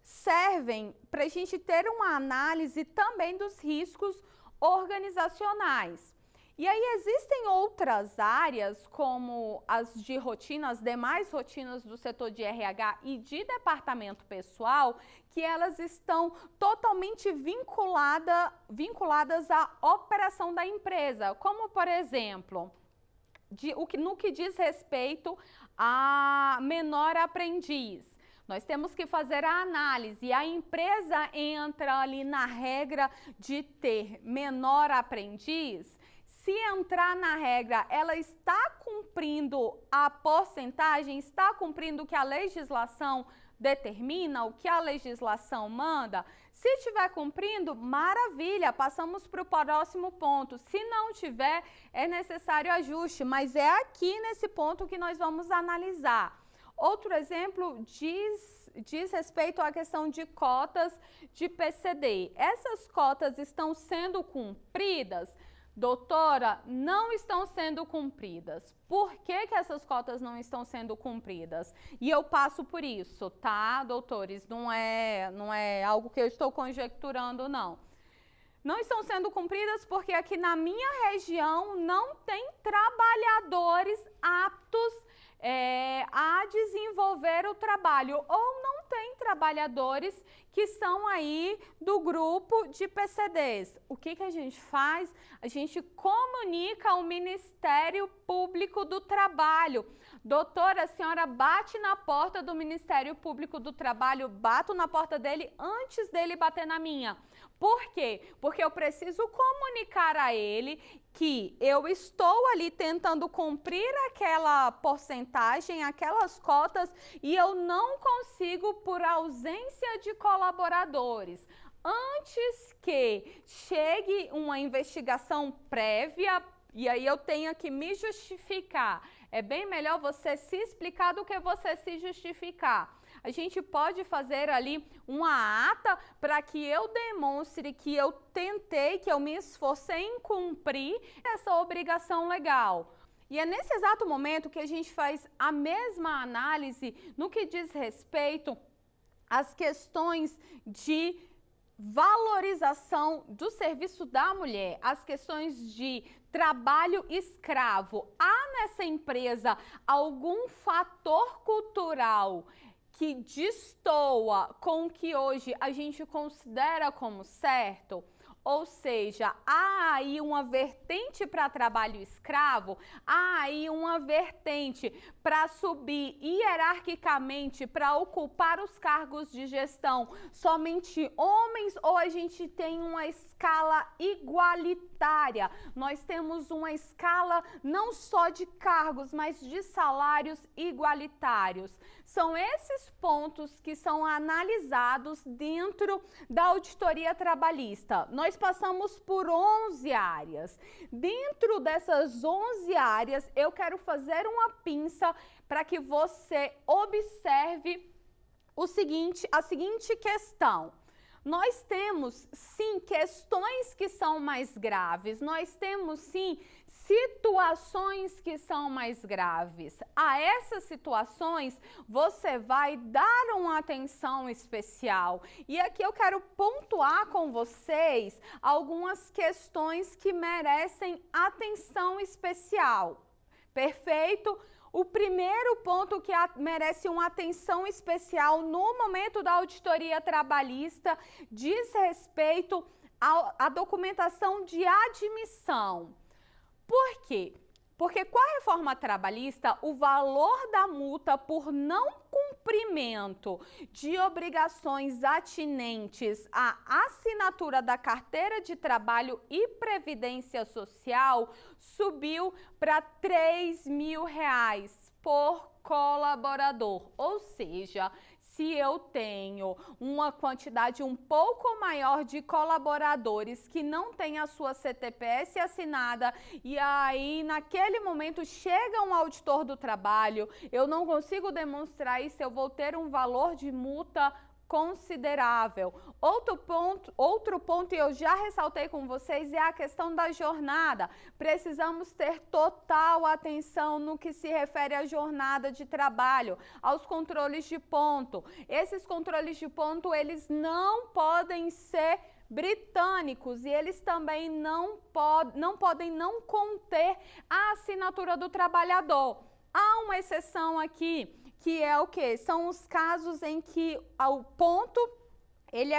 servem para a gente ter uma análise também dos riscos organizacionais. E aí existem outras áreas, como as de rotina, as demais rotinas do setor de RH e de departamento pessoal, que elas estão totalmente vinculadas à operação da empresa, como, por exemplo, no que diz respeito a menor aprendiz. Nós temos que fazer a análise. A empresa entra ali na regra de ter menor aprendiz. Se entrar na regra, ela está cumprindo a porcentagem, está cumprindo o que a legislação determina, o que a legislação manda? Se estiver cumprindo, maravilha, passamos para o próximo ponto. Se não tiver, é necessário ajuste, mas é aqui nesse ponto que nós vamos analisar. Outro exemplo diz respeito à questão de cotas de PCD. Essas cotas estão sendo cumpridas? Doutora, não estão sendo cumpridas. Por que essas cotas não estão sendo cumpridas? E eu passo por isso, tá, doutores? Não é algo que eu estou conjecturando, não. Não estão sendo cumpridas porque aqui na minha região não tem trabalhadores aptos a desenvolver o trabalho, ou não tem trabalhadores que são aí do grupo de PCDs. O que a gente faz? A gente comunica ao Ministério Público do Trabalho. Doutora, a senhora bate na porta do Ministério Público do Trabalho, bato na porta dele antes dele bater na minha. Por quê? Porque eu preciso comunicar a ele que eu estou ali tentando cumprir aquela porcentagem, aquelas cotas, e eu não consigo por ausência de colaboradores. Antes que chegue uma investigação prévia, e aí eu tenho que me justificar. É bem melhor você se explicar do que você se justificar. A gente pode fazer ali uma ata para que eu demonstre que eu tentei, que eu me esforcei em cumprir essa obrigação legal. E é nesse exato momento que a gente faz a mesma análise no que diz respeito às questões de valorização do serviço da mulher, as questões de trabalho escravo. Há nessa empresa algum fator cultural que destoa com o que hoje a gente considera como certo? Ou seja, há aí uma vertente para trabalho escravo, há aí uma vertente para subir hierarquicamente, para ocupar os cargos de gestão somente homens, ou a gente tem uma escala igualitária? Nós temos uma escala não só de cargos, mas de salários igualitários. São esses pontos que são analisados dentro da auditoria trabalhista. Nós passamos por 11 áreas. Dentro dessas 11 áreas, eu quero fazer uma pinça para que você observe a seguinte questão. Nós temos, sim, questões que são mais graves, nós temos, sim, situações que são mais graves. A essas situações, você vai dar uma atenção especial. E aqui eu quero pontuar com vocês algumas questões que merecem atenção especial. Perfeito? O primeiro ponto que merece uma atenção especial no momento da auditoria trabalhista diz respeito à documentação de admissão. Por quê? Porque com a reforma trabalhista, o valor da multa por não cumprimento de obrigações atinentes à assinatura da carteira de trabalho e previdência social subiu para R$3.000 por colaborador. Ou seja, se eu tenho uma quantidade um pouco maior de colaboradores que não têm a sua CTPS assinada e aí naquele momento chega um auditor do trabalho, eu não consigo demonstrar isso, eu vou ter um valor de multa considerável. Outro ponto, e eu já ressaltei com vocês, é a questão da jornada. Precisamos ter total atenção no que se refere à jornada de trabalho, aos controles de ponto. Esses controles de ponto, eles não podem ser britânicos e eles também não podem não conter a assinatura do trabalhador. Há uma exceção aqui, que é o quê? São os casos em que o ponto ele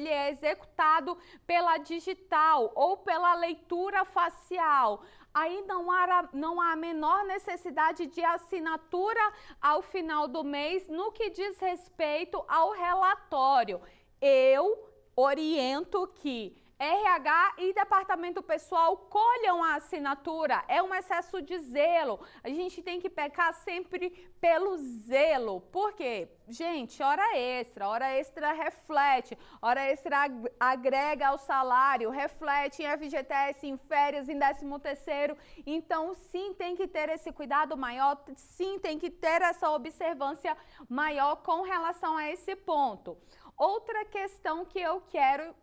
é executado pela digital ou pela leitura facial. Aí não há a menor necessidade de assinatura ao final do mês no que diz respeito ao relatório. Eu oriento que RH e departamento pessoal colham a assinatura, é um excesso de zelo. A gente tem que pecar sempre pelo zelo. Por quê? Gente, hora extra reflete, hora extra agrega ao salário, reflete em FGTS, em férias, em 13º. Então, sim, tem que ter esse cuidado maior, sim, tem que ter essa observância maior com relação a esse ponto. Outra questão que eu quero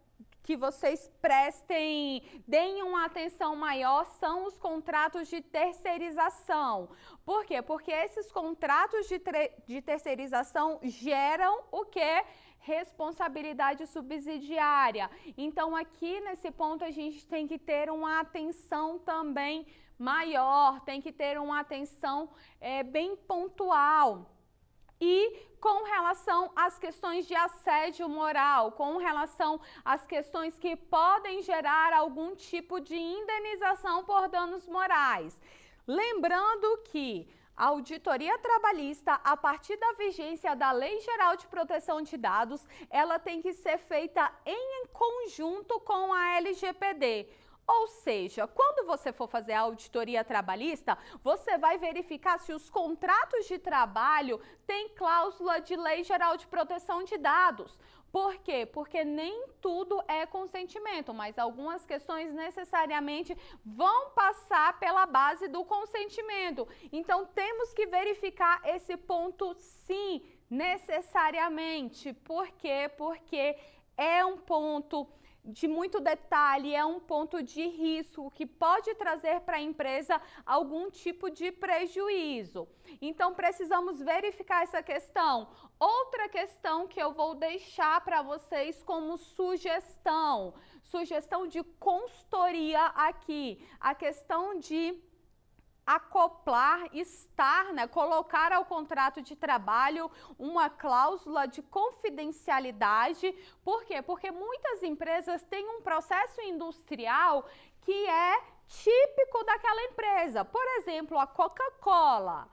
que vocês deem uma atenção maior são os contratos de terceirização. Por quê? Porque esses contratos de terceirização geram o quê? Responsabilidade subsidiária. Então, aqui nesse ponto, a gente tem que ter uma atenção também maior, tem que ter uma atenção bem pontual. E com relação às questões de assédio moral, com relação às questões que podem gerar algum tipo de indenização por danos morais. Lembrando que a auditoria trabalhista, a partir da vigência da Lei Geral de Proteção de Dados, ela tem que ser feita em conjunto com a LGPD. Ou seja, quando você for fazer a auditoria trabalhista, você vai verificar se os contratos de trabalho têm cláusula de Lei Geral de Proteção de Dados. Por quê? Porque nem tudo é consentimento, mas algumas questões necessariamente vão passar pela base do consentimento. Então, temos que verificar esse ponto, sim, necessariamente. Por quê? Porque é um ponto de muito detalhe, é um ponto de risco que pode trazer para a empresa algum tipo de prejuízo. Então, precisamos verificar essa questão. Outra questão que eu vou deixar para vocês como sugestão de consultoria aqui, a questão de acoplar, colocar ao contrato de trabalho uma cláusula de confidencialidade. Por quê? Porque muitas empresas têm um processo industrial que é típico daquela empresa. Por exemplo, a Coca-Cola.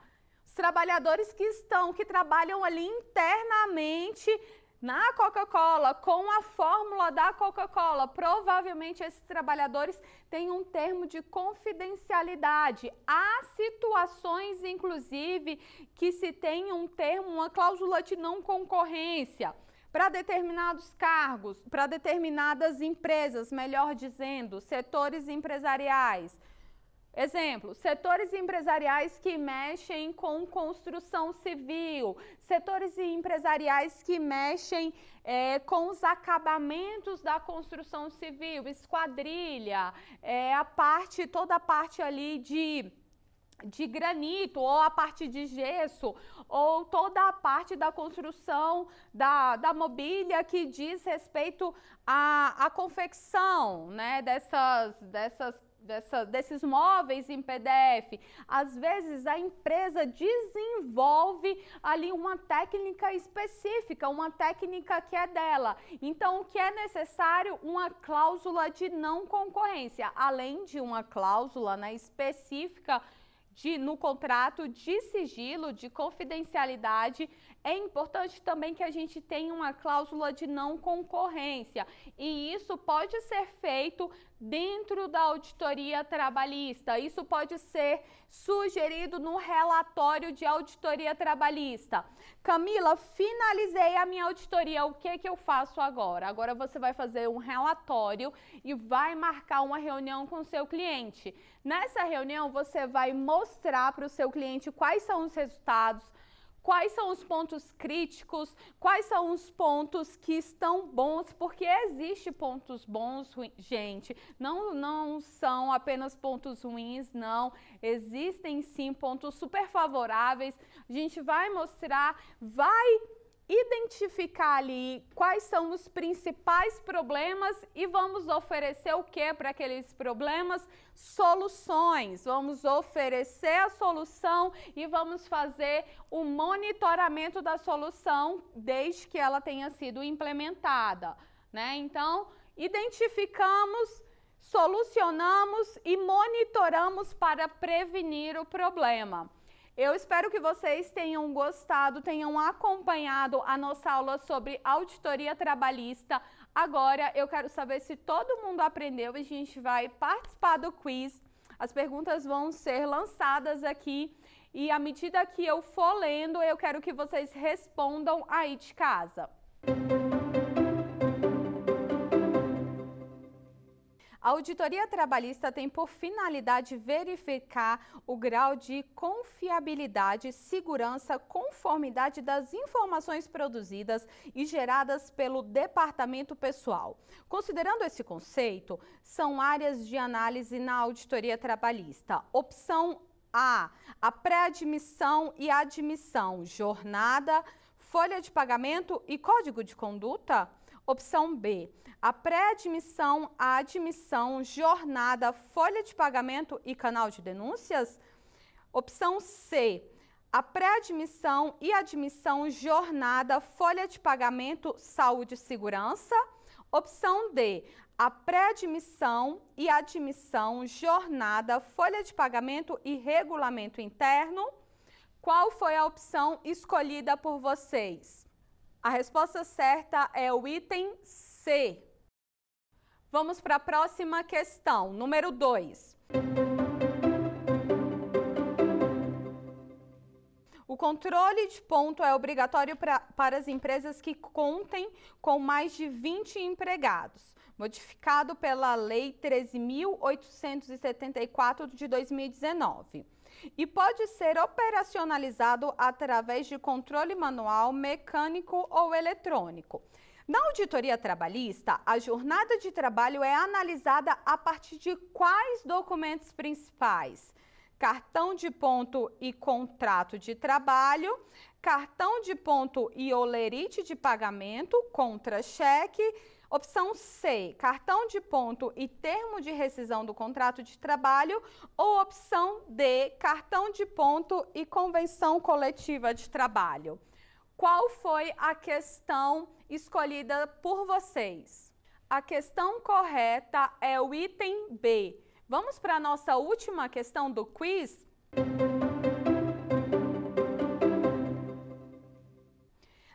Os trabalhadores que trabalham ali internamente na Coca-Cola, com a fórmula da Coca-Cola, provavelmente esses trabalhadores têm um termo de confidencialidade. Há situações, inclusive, que se tem um termo, uma cláusula de não concorrência para determinados cargos, para determinadas empresas, melhor dizendo, setores empresariais. Exemplo, setores empresariais que mexem com construção civil, setores empresariais que mexem com os acabamentos da construção civil, esquadrilha, toda a parte ali de granito, ou a parte de gesso, ou toda a parte da construção da mobília que diz respeito à confecção, né, desses móveis em PDF. Às vezes a empresa desenvolve ali uma técnica específica, uma técnica que é dela. Então, o que é necessário? Uma cláusula de não concorrência, além de uma cláusula, né, específica no contrato de sigilo, de confidencialidade. É importante também que a gente tenha uma cláusula de não concorrência, e isso pode ser feito dentro da auditoria trabalhista. Isso pode ser sugerido no relatório de auditoria trabalhista. Camila, finalizei a minha auditoria, o que eu faço agora? Agora você vai fazer um relatório e vai marcar uma reunião com o seu cliente. Nessa reunião você vai mostrar para o seu cliente quais são os resultados, quais são os pontos críticos, quais são os pontos que estão bons, porque existe pontos bons, gente, não são apenas pontos ruins, não, existem sim pontos super favoráveis. A gente vai mostrar, vai identificar ali quais são os principais problemas e vamos oferecer o que para aqueles problemas? Soluções. Vamos oferecer a solução e vamos fazer o monitoramento da solução desde que ela tenha sido implementada, né? Então, identificamos, solucionamos e monitoramos para prevenir o problema. Eu espero que vocês tenham gostado, tenham acompanhado a nossa aula sobre auditoria trabalhista. Agora eu quero saber se todo mundo aprendeu e a gente vai participar do quiz. As perguntas vão ser lançadas aqui e à medida que eu for lendo, eu quero que vocês respondam aí de casa. A auditoria trabalhista tem por finalidade verificar o grau de confiabilidade, segurança, conformidade das informações produzidas e geradas pelo departamento pessoal. Considerando esse conceito, são áreas de análise na auditoria trabalhista. Opção A, a pré-admissão e admissão, jornada, folha de pagamento e código de conduta. Opção B, a pré-admissão, a admissão, jornada, folha de pagamento e canal de denúncias. Opção C, a pré-admissão e admissão, jornada, folha de pagamento, saúde e segurança. Opção D, a pré-admissão e admissão, jornada, folha de pagamento e regulamento interno. Qual foi a opção escolhida por vocês? A resposta certa é o item C. Vamos para a próxima questão, número 2. O controle de ponto é obrigatório para as empresas que contem com mais de 20 empregados, modificado pela Lei 13.874 de 2019. E pode ser operacionalizado através de controle manual, mecânico ou eletrônico. Na auditoria trabalhista, a jornada de trabalho é analisada a partir de quais documentos principais? Cartão de ponto e contrato de trabalho, cartão de ponto e holerite de pagamento, contra-cheque. Opção C, cartão de ponto e termo de rescisão do contrato de trabalho. Ou opção D, cartão de ponto e convenção coletiva de trabalho. Qual foi a questão escolhida por vocês? A questão correta é o item B. Vamos para a nossa última questão do quiz?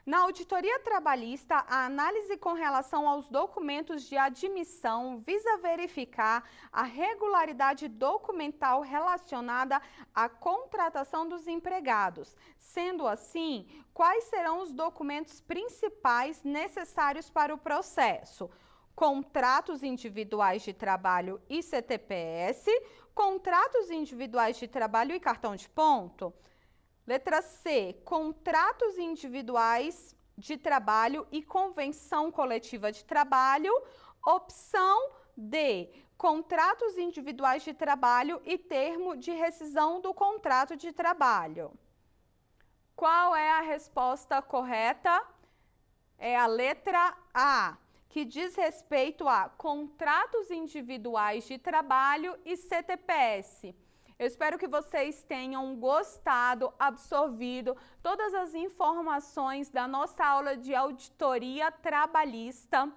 Na auditoria trabalhista, a análise com relação aos documentos de admissão visa verificar a regularidade documental relacionada à contratação dos empregados. Sendo assim, quais serão os documentos principais necessários para o processo? Contratos individuais de trabalho e CTPS, contratos individuais de trabalho e cartão de ponto. Letra C, contratos individuais de trabalho e convenção coletiva de trabalho. Opção D, contratos individuais de trabalho e termo de rescisão do contrato de trabalho. Qual é a resposta correta? É a letra A, que diz respeito a contratos individuais de trabalho e CTPS. Eu espero que vocês tenham gostado, absorvido todas as informações da nossa aula de auditoria trabalhista.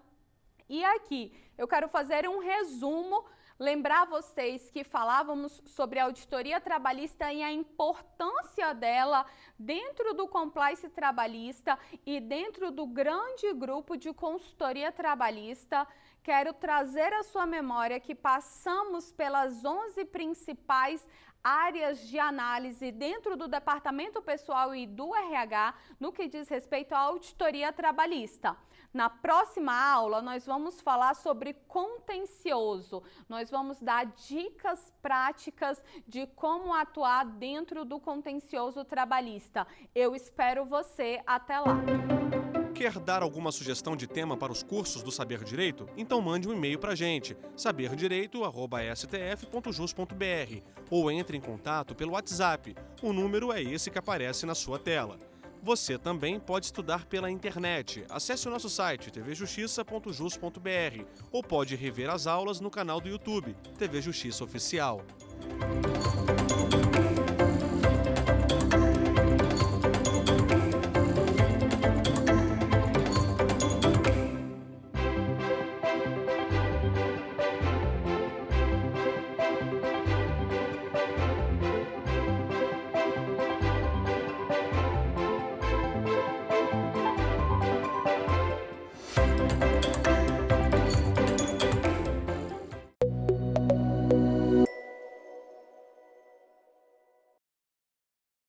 E aqui eu quero fazer um resumo, lembrar vocês que falávamos sobre a auditoria trabalhista e a importância dela dentro do compliance trabalhista e dentro do grande grupo de consultoria trabalhista. Quero trazer à sua memória que passamos pelas 11 principais áreas de análise dentro do Departamento Pessoal e do RH no que diz respeito à auditoria trabalhista. Na próxima aula, nós vamos falar sobre contencioso. Nós vamos dar dicas práticas de como atuar dentro do contencioso trabalhista. Eu espero você até lá. Quer dar alguma sugestão de tema para os cursos do Saber Direito? Então mande um e-mail para a gente, saberdireito@stf.jus.br, ou entre em contato pelo WhatsApp. O número é esse que aparece na sua tela. Você também pode estudar pela internet. Acesse o nosso site tvjustiça.jus.br ou pode rever as aulas no canal do YouTube, TV Justiça Oficial.